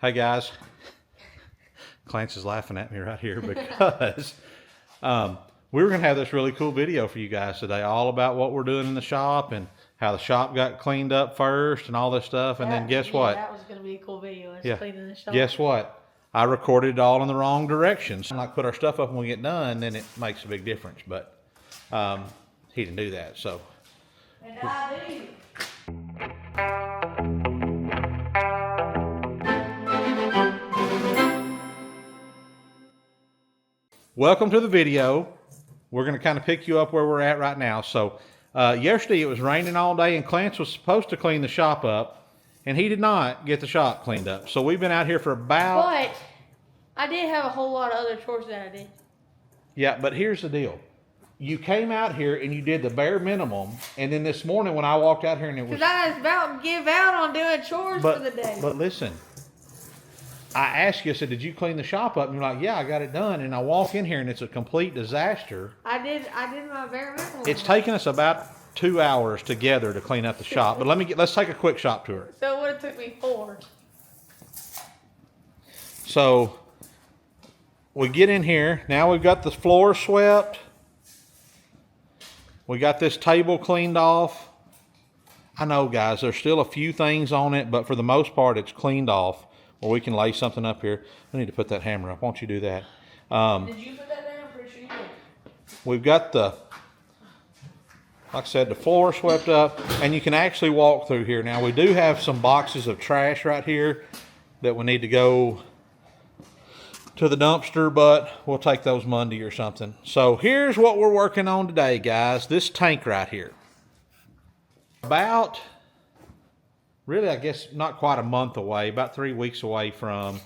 Hey guys, Clancy's laughing at me right here because we were going to have this really cool video for you guys today, all about what we're doing in the shop and how the shop got cleaned up first and all this stuff. And then guess what? That was going to be a cool video. Cleaning the shop. Guess what? I recorded it all in the wrong direction. So like put our stuff up when we get done, then it makes a big difference. But he didn't do that, so. And I do. Welcome to the video. We're going to kind of pick you up where we're at right now. So yesterday it was raining all day and Clancy was supposed to clean the shop up and he did not get the shop cleaned up. So we've been out here for about... But I did have a whole lot of other chores that I did. Yeah, but here's the deal. You came out here and you did the bare minimum, and then this morning when I walked out here and it was... Because I was about to give out on doing chores for the day. But listen, I asked you, I said, did you clean the shop up? And you're like, yeah, I got it done. And I walk in here and it's a complete disaster. I did my bare minimum. It's taken us about 2 hours together to clean up the shop. But let's take a quick shop tour. So it would have took me 4. So we get in here. Now we've got the floor swept. We got this table cleaned off. I know, guys, there's still a few things on it, but for the most part, it's cleaned off. Or we can lay something up here. I need to put that hammer up. Why don't you do that? Did you put that down? I'm pretty sure you did. We've got the, like I said, the floor swept up, and you can actually walk through here. Now, we do have some boxes of trash right here that we need to go to the dumpster, but we'll take those Monday or something. So here's what we're working on today, guys. This tank right here. About, really, I guess not quite a month away, about 3 weeks away from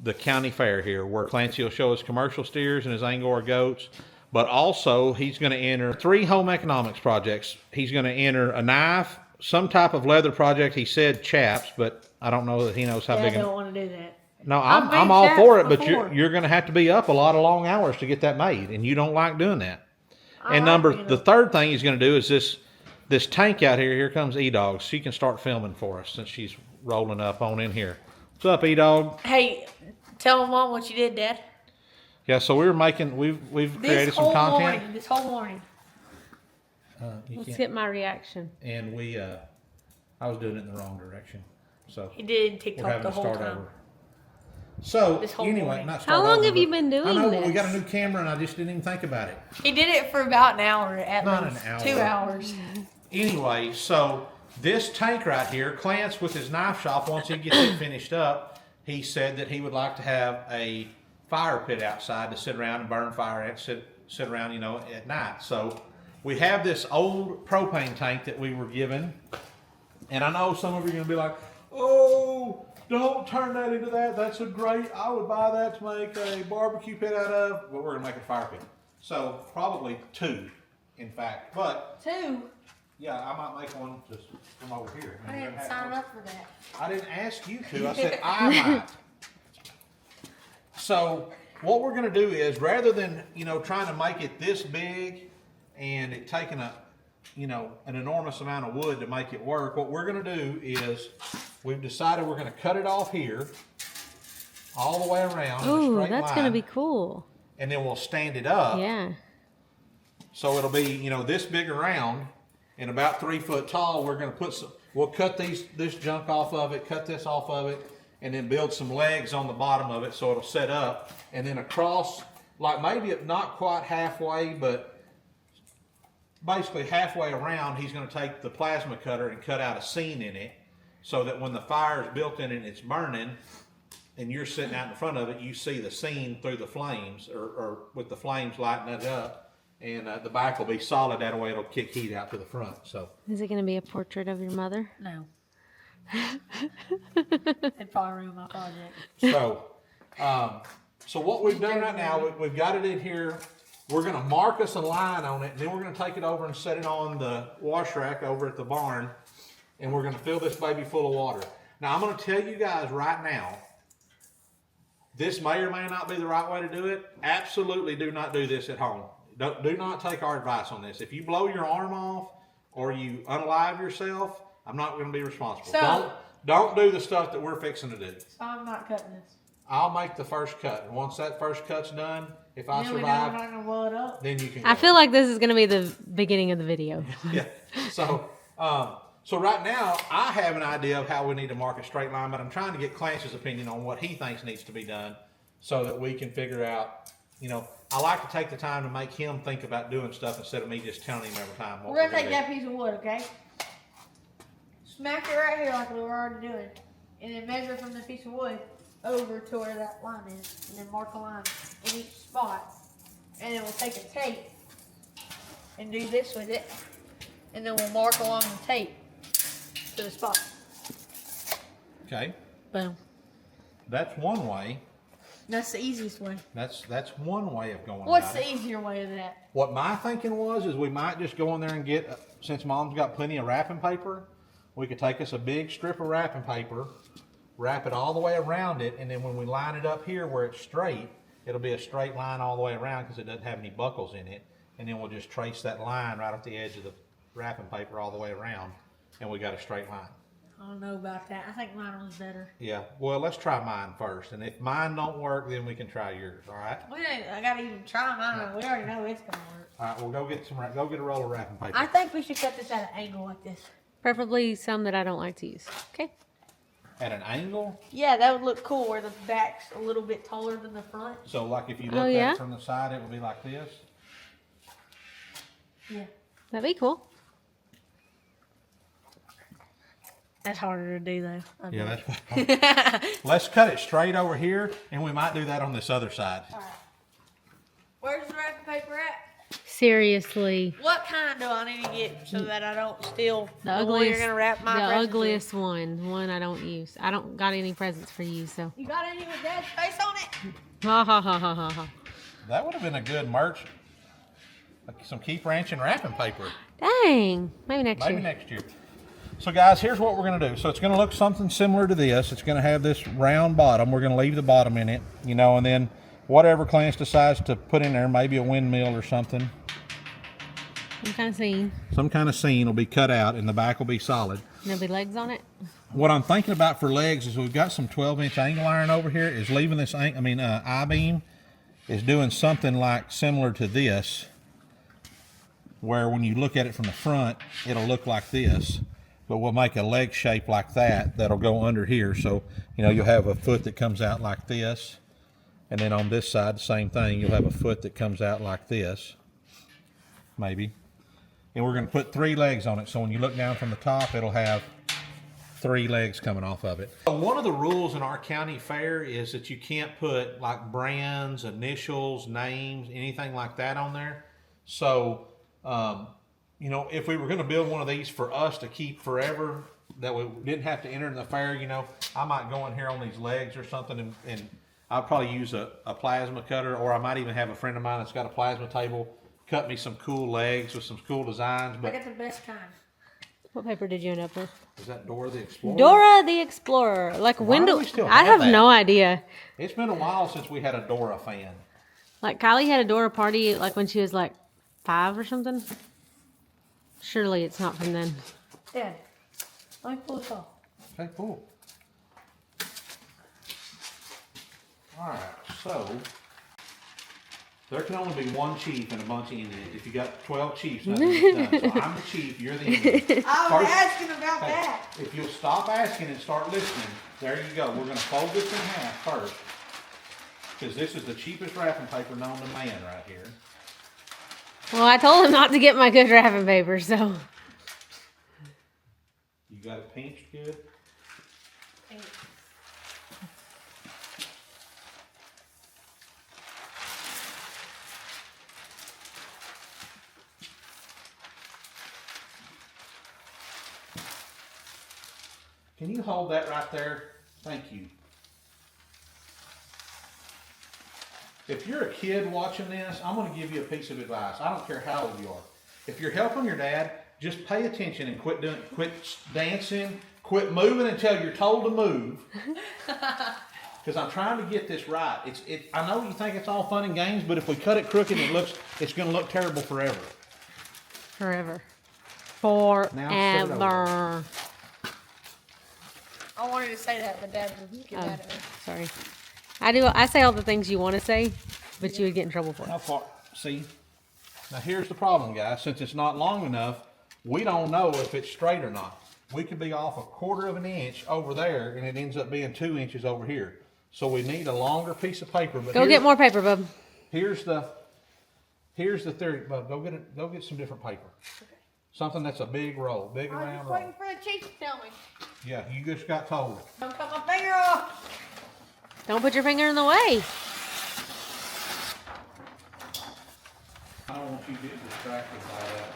the county fair here, where Clancy will show his commercial steers and his Angora goats. But also, he's going to enter 3 home economics projects. He's going to enter a knife, some type of leather project. He said chaps, but I don't know that he knows how big. I don't want to do that. No, I'm all for it, but you're going to have to be up a lot of long hours to get that made, and you don't like doing that. The third thing he's going to do is this tank out here. Here comes E-Dog. She can start filming for us since she's rolling up on in here. What's up, E-Dog? Hey, tell Mom what you did, Dad. Yeah, so we've created some content. This whole morning. Let's get my reaction. And I was doing it in the wrong direction. So he did TikTok the whole time. Over. So anyway, how long have you been doing this? I know, but we got a new camera and I just didn't even think about it. He did it for about an hour at Not least. an hour. 2 hours. Anyway, so this tank right here, Clance with his knife shop, once he gets it finished up, he said that he would like to have a fire pit outside to sit around and burn fire at, sit around, at night. So we have this old propane tank that we were given, and I know some of you are going to be like, oh, don't turn that into that. That's I would buy that to make a barbecue pit out of, but we're going to make a fire pit. So probably 2, in fact. But 2? Yeah, I might make one just from over here. I didn't sign up for that. I didn't ask you to. I said I might. So what we're going to do is, rather than trying to make it this big and it taking an enormous amount of wood to make it work, what we're going to do is we've decided we're going to cut it off here all the way around. Oh, that's going to be cool. And then we'll stand it up. Yeah. So it'll be this big around and about 3 foot tall. We're going to we'll cut this junk off of it, cut this off of it, and then build some legs on the bottom of it so it'll set up. And then across, like maybe not quite halfway, but basically halfway around, he's going to take the plasma cutter and cut out a seam in it so that when the fire is built in it and it's burning and you're sitting out in front of it, you see the seam through the flames or with the flames lighting it up. And the back will be solid. That way it'll kick heat out to the front. So is it going to be a portrait of your mother? No. It'd probably ruin my project. So what we've done right now, we've got it in here. We're going to mark us a line on it, and then we're going to take it over and set it on the wash rack over at the barn, and we're going to fill this baby full of water. Now, I'm going to tell you guys right now, this may or may not be the right way to do it. Absolutely do not do this at home. Do not take our advice on this. If you blow your arm off or you unalive yourself, I'm not going to be responsible. So, don't do the stuff that we're fixing to do. So I'm not cutting this. I'll make the first cut. And once that first cut's done, if I Then we know we're survive, not gonna blow it up. then you can. I feel like this is gonna be the beginning of the video. Yeah. So, so right now I have an idea of how we need to mark a straight line, but I'm trying to get Clancy's opinion on what he thinks needs to be done, so that we can figure out. You know, I like to take the time to make him think about doing stuff instead of me just telling him every time. What We're gonna take do. that piece of wood, okay? Smack it right here like we were already doing, and then measure from the piece of wood over to where that line is, and then mark a line in each spot. And then we'll take a tape and do this with it, and then we'll mark along the tape to the spot. Okay, Boom. that's one way. That's the easiest way. That's one way of going. What's about it. the easier way of that? What my thinking was is we might just go in there and get, since Mom's got plenty of wrapping paper, we could take us a big strip of wrapping paper, wrap it all the way around it, and then when we line it up here where it's straight, it'll be a straight line all the way around because it doesn't have any buckles in it. And then we'll just trace that line right off the edge of the wrapping paper all the way around, and we got a straight line. I don't know about that. I think mine was better. Yeah, well, let's try mine first, and if mine don't work, then we can try yours, all right? I gotta even try mine. We already know it's gonna work. All right, well, go get a roll of wrapping paper. I think we should cut this at an angle like this. Preferably some that I don't like to use. Okay. At an angle? Yeah, that would look cool where the back's a little bit taller than the front. So like if you look Oh, at yeah? it from the side, it would be like this. Yeah. That'd be cool. That's harder to do though. Yeah, that's. Let's cut it straight over here, and we might do that on this other side. Alright. Where's the wrapping paper at? Seriously. What kind do I need to get so that I don't steal The way ugliest, you're gonna wrap my the presents in? ugliest one I don't use. I don't got any presents for you, so. You got any with Dad's face on it? Ha ha ha ha ha ha. That would have been a good merch. Like some Keep Ranching wrapping paper. Dang. Maybe next Maybe year. next year. So guys, here's what we're going to do. So it's going to look something similar to this. It's going to have this round bottom. We're going to leave the bottom in it, you know, and then whatever Clancy decides to put in there, maybe a windmill or something. Some kind of scene. Some kind of scene will be cut out, and the back will be solid. There'll be legs on it. What I'm thinking about for legs is we've got some 12-inch angle iron over here. Is leaving this, I-beam is doing something like similar to this, where when you look at it from the front, it'll look like this. But we'll make a leg shape like that that'll go under here. So, you know, you'll have a foot that comes out like this. And then on this side, the same thing. You'll have a foot that comes out like this, maybe. And we're going to put 3 legs on it. So when you look down from the top, it'll have 3 legs coming off of it. One of the rules in our county fair is that you can't put like brands, initials, names, anything like that on there. So, you know, if we were going to build one of these for us to keep forever, that we didn't have to enter in the fair, you know, I might go in here on these legs or something, and I'll probably use a plasma cutter, or I might even have a friend of mine that's got a plasma table cut me some cool legs with some cool designs. I But got the best kind. What paper did you end up with? is that Dora the Explorer? Dora the Explorer. Like Why when do do we still I have have that? no idea. It's been a while since we had a Dora fan. Like Kylie had a Dora party like when she was like 5 or something. Surely it's not from then. Dad, let me pull this off. Okay, cool. All right, so there can only be one chief and a bunch of Indians. If you got 12 chiefs, nothing's done. So I'm the chief, you're the Indian. I was First- asking about Hey, that. if you'll stop asking and start listening, there you go. We're going to fold this in half first, because this is the cheapest wrapping paper known to man right here. Well, I told him not to get my good wrapping paper, so. You got it pinched good? Can you hold that right there? Thank you. If you're a kid watching this, I'm going to give you a piece of advice. I don't care how old you are. If you're helping your dad, just pay attention and quit dancing, quit moving until you're told to move. Because I'm trying to get this right. I know you think it's all fun and games, but if we cut it crooked, it's going to look terrible forever. Forever. Now set it over. Forever. I wanted to say that, but Dad would get mad at me. Sorry. I say all the things you want to say, but you would get in trouble for it. How far? See? Now here's the problem, guys. Since it's not long enough, we don't know if it's straight or not. We could be off 1/4 of an inch over there, and it ends up being 2 inches over here. So we need a longer piece of paper. But Go get more paper, bub. Here's the theory. Bub, go get some different paper. Okay. Something that's a big roll, big I'm round just roll. waiting for the chief to tell me. Yeah, you just got told. Don't cut my finger off. Don't put your finger in the way. I don't want you to get distracted by that.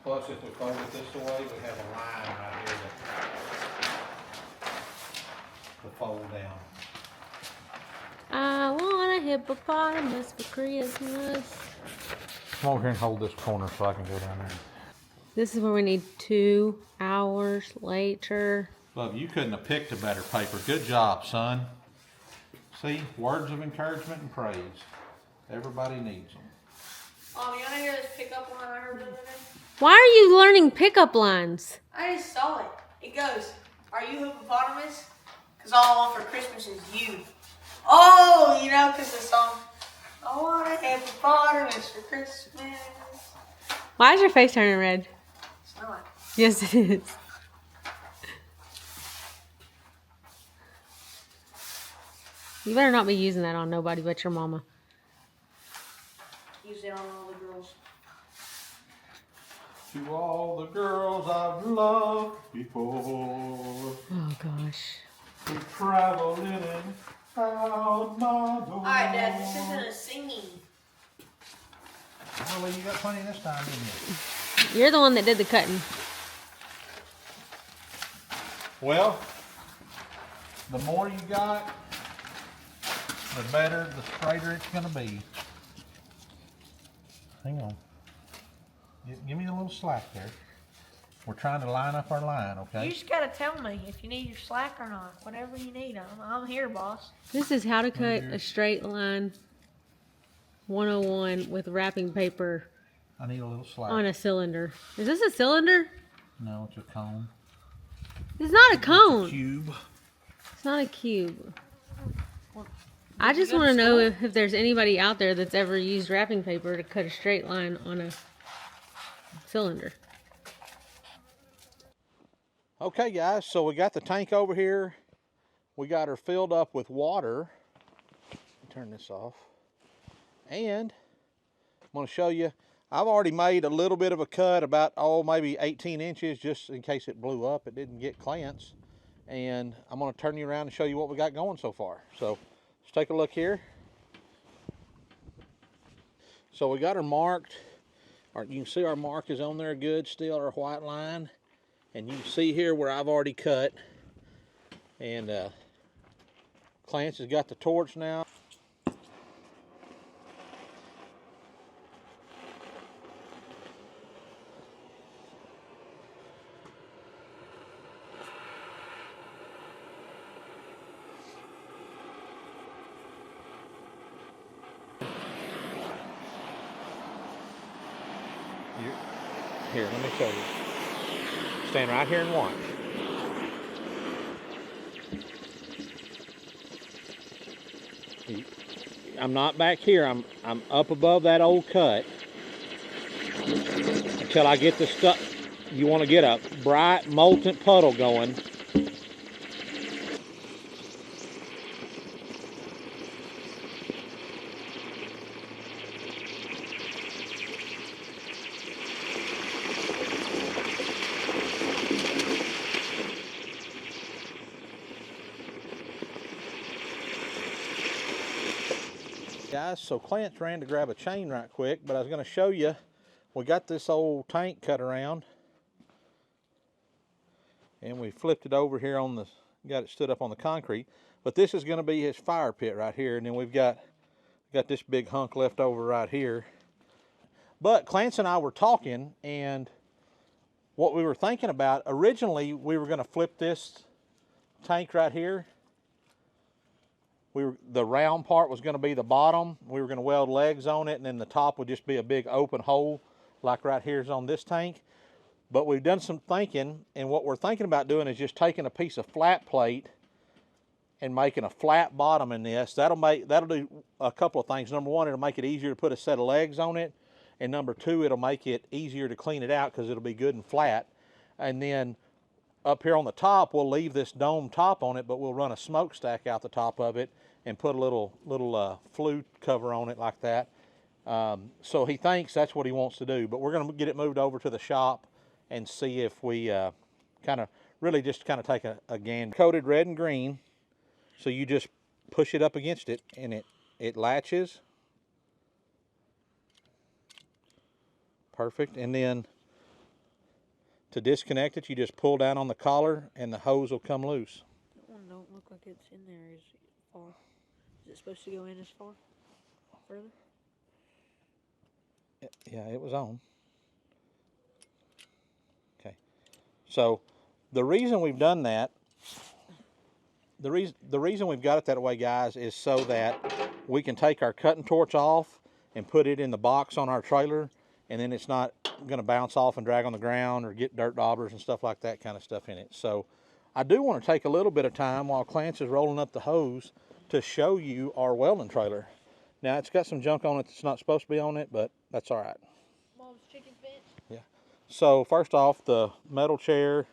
Plus, if we fold it this way, we have a line right here to fold down. I want a hippopotamus for Christmas. Come over here and hold this corner so I can go down there. This is where we need 2 hours later. Love, you couldn't have picked a better paper. Good job, son. See, words of encouragement and praise. Everybody needs them. Oh, you want to hear this pickup line I heard the other day? Why are you learning pickup lines? I just saw it. It goes, "Are you hippopotamus? Because all I want for Christmas is you." Oh, you know, because the song, "I want a hippopotamus for Christmas." Why is your face turning red? It's not. Yes, it is. You better not be using that on nobody but your mama. Use it on all the girls. To all the girls I've loved before, Oh, gosh. who travel in and out my door. Alright, Dad, this isn't a singing. Well, you got plenty this time, didn't you? You're the one that did the cutting. Well, the more you got, the better, the straighter it's going to be. Hang on. Give me a little slack there. We're trying to line up our line, okay? You just gotta tell me if you need your slack or not. Whatever you need, I'm here, boss. This is how to cut a straight line 101 with wrapping paper I need a little slack. on a cylinder. Is this a cylinder? No, it's a cone. It's not a cone. Cube. It's not a cube. I just want to know if there's anybody out there that's ever used wrapping paper to cut a straight line on a cylinder. Okay, guys, so we got the tank over here. We got her filled up with water. Turn this off. And I'm going to show you, I've already made a little bit of a cut, about, maybe 18 inches, just in case it blew up. It didn't get Clancy. And I'm going to turn you around and show you what we got going so far. So let's take a look here. So we got her marked. You can see our mark is on there good still, our white line. And you can see here where I've already cut. And Clancy's got the torch now. Here, let me show you. Stand right here and watch. I'm not back here. I'm up above that old cut until I get the stuff. You want to get a bright molten puddle going. Guys, so Clancy ran to grab a chain right quick, but I was going to show you, we got this old tank cut around, and we flipped it over here on the, got it stood up on the concrete, but this is going to be his fire pit right here, and then we've got this big hunk left over right here. But Clancy and I were talking, and what we were thinking about, originally we were going to flip this tank right here. The round part was going to be the bottom. We were going to weld legs on it, and then the top would just be a big open hole like right here's on this tank. But we've done some thinking, and what we're thinking about doing is just taking a piece of flat plate and making a flat bottom in this. That'll do a couple of things. Number one, it'll make it easier to put a set of legs on it. And number two, it'll make it easier to clean it out because it'll be good and flat. And then up here on the top, we'll leave this dome top on it, but we'll run a smokestack out the top of it and put a little flue cover on it like that. So he thinks that's what he wants to do, but we're going to get it moved over to the shop and see if we kind of take a gander. Coated red and green, so you just push it up against it and it latches. Perfect. And then to disconnect it, you just pull down on the collar and the hose will come loose. That one don't look like it's in there as far. Is it supposed to go in as far? Further? Yeah, it was on. Okay. So the reason we've done that, the reason we've got it that way, guys, is so that we can take our cutting torch off and put it in the box on our trailer, and then it's not going to bounce off and drag on the ground or get dirt daubers and stuff like that kind of stuff in it. So I do want to take a little bit of time while Clancy is rolling up the hose to show you our welding trailer. Now, it's got some junk on it that's not supposed to be on it, but that's all right. Mom's chicken bench? Yeah. So first off, the metal chair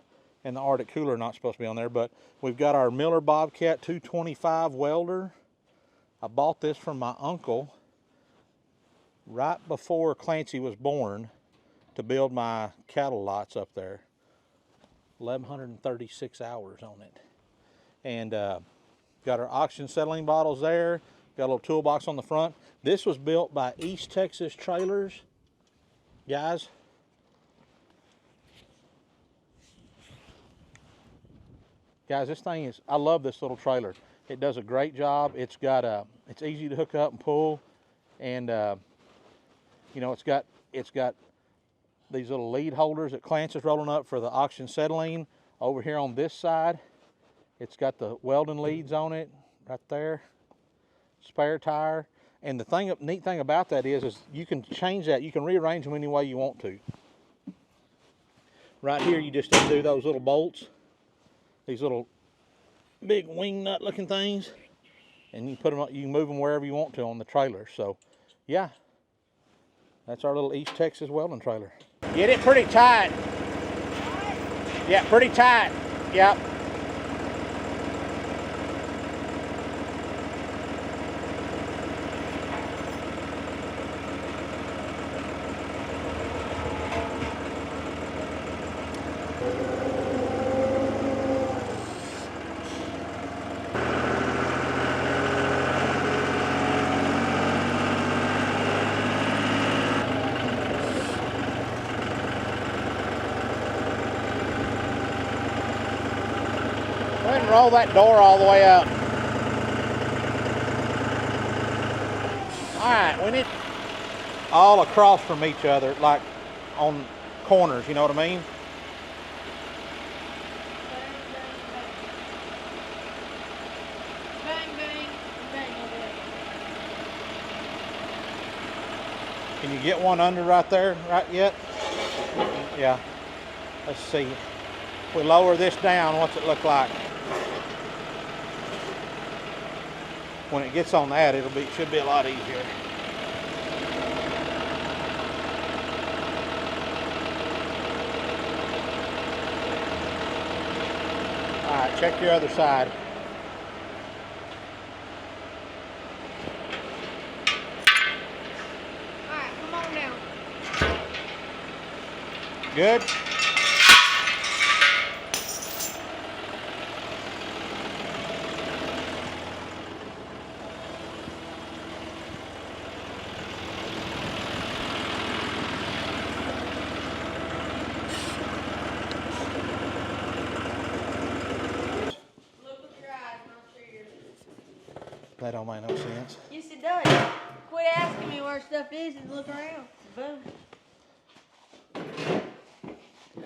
and the Arctic cooler are not supposed to be on there, but we've got our Miller Bobcat 225 welder. I bought this from my uncle right before Clancy was born to build my cattle lots up there. 1,136 hours on it. And got our oxygen acetylene bottles there. Got a little toolbox on the front. This was built by East Texas Trailers. Guys, this thing is, I love this little trailer. It does a great job. It's easy to hook up and pull. And you know, it's got these little lead holders that Clancy's rolling up for the oxygen acetylene. Over here on this side, it's got the welding leads on it right there. Spare tire. And the neat thing about that is you can change that. You can rearrange them any way you want to. Right here, you just undo those little bolts, these little big wing nut looking things, and you can put them. You can move them wherever you want to on the trailer. So, yeah, that's our little East Texas welding trailer. Get it pretty tight. Yeah, pretty tight. Yep. Go ahead and roll that door all the way up. Alright, we need all across from each other, like on corners, you know what I mean? Bang, bang, bang, bang. Can you get one under right there, right yet? Yeah. Let's see. If we lower this down, what's it look like? When it gets on that, should be a lot easier. All right, check your other side. All right, come on down. Good? That don't make no sense. Yes, it does. Quit asking me where stuff is and look around. Boom.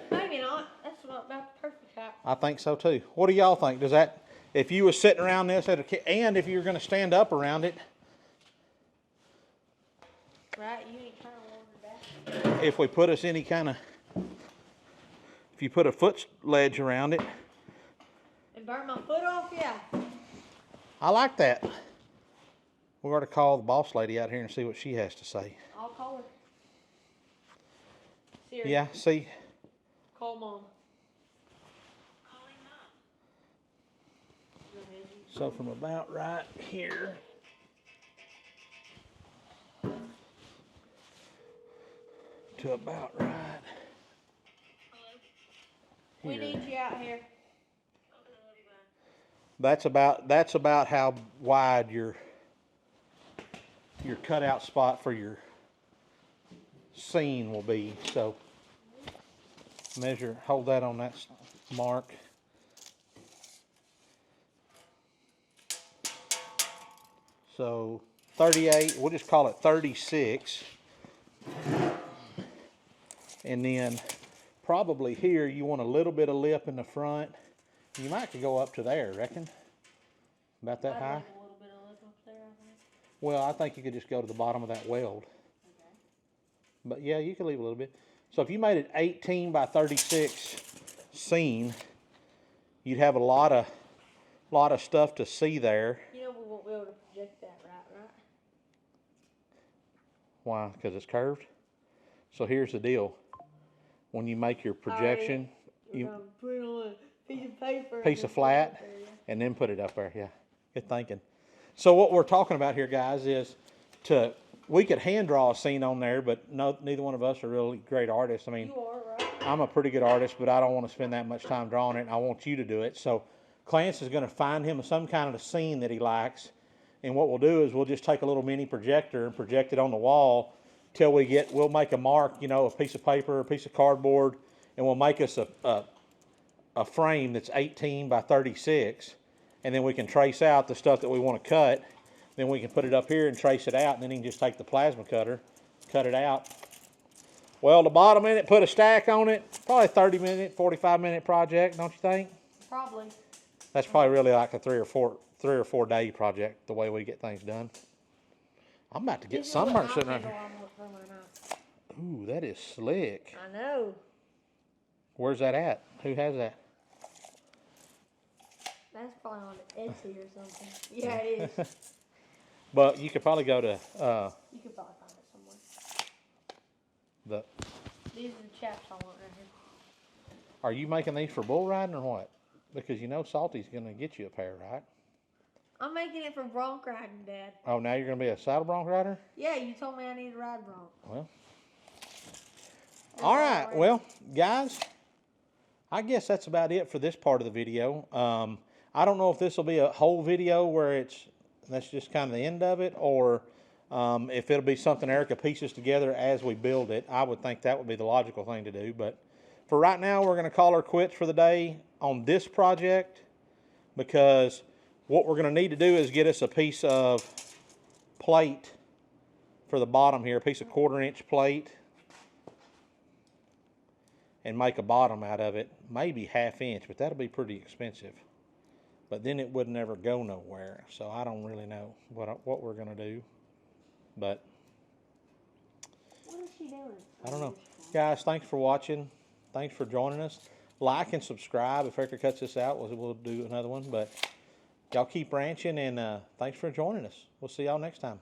Maybe not. That's about the perfect height. I think so too. What do y'all think? Does that, if you was sitting around this, and if you're going to stand up around it, Right? You ain't kind of warmed back. if we put us any kind of you put a foot ledge around it. And burn my foot off, yeah. I like that. We're going to call the boss lady out here and see what she has to say. I'll call her. Siri, Yeah, see, call Mom. so from about right here to about right We here. need you out here. That's about how wide your cutout spot for your seam will be. So measure, hold that on that mark. So 38, we'll just call it 36. And then probably here you want a little bit of lip in the front. You might could go up to there, reckon? About that high? A little bit of lip up there, I think. Well, I think you could just go to the bottom of that weld. Okay. But yeah, you could leave a little bit. So if you made it 18 by 36 seam, you'd have a lot of stuff to see there. You know we won't be able to project that right? Why? Because it's curved. So here's the deal. When you make your projection, We're gonna put it on a piece of paper. piece of flat, and then put it up there. Yeah, good thinking. So what we're talking about here, guys, is we could hand draw a scene on there, but neither one of us are really great artists. I mean, You are, right? I'm a pretty good artist, but I don't want to spend that much time drawing it, and I want you to do it. So Clancy is going to find him some kind of a scene that he likes, and what we'll do is we'll just take a little mini projector and project it on the wall till we'll make a mark, a piece of paper, a piece of cardboard, and we'll make us a frame that's 18 by 36, and then we can trace out the stuff that we want to cut. Then we can put it up here and trace it out, and then you can just take the plasma cutter, cut it out. Weld the bottom in it, put a stack on it. Probably a 30-minute, 45-minute project, don't you think? Probably. That's probably really like a 3 or 4 day project, the way we get things done. I'm about to get sunburned sitting right here. Ooh, that is slick. I know. Where's that at? Who has that? That's probably on Etsy or something. Yeah, it is. But you could probably go to You could probably find it somewhere. These are the chaps I want right here. Are you making these for bull riding or what? Because Salty's going to get you a pair, right? I'm making it for bronc riding, Dad. Oh, now you're going to be a saddle bronc rider? Yeah, you told me I need to ride bronc. Well. All right. Well, guys, I guess that's about it for this part of the video. I don't know if this will be a whole video where that's just kind of the end of it, or if it'll be something Erica pieces together as we build it. I would think that would be the logical thing to do. But for right now, we're going to call her quits for the day on this project, because what we're going to need to do is get us a piece of plate for the bottom here, a piece of 1/4-inch plate, and make a bottom out of it. Maybe 1/2 inch, but that'll be pretty expensive. But then it would never go nowhere. So I don't really know what we're going to do. But What is she doing? I don't know. Guys, thanks for watching. Thanks for joining us. Like and subscribe. If Erica cuts this out, we'll do another one. But y'all keep ranching, and thanks for joining us. We'll see y'all next time.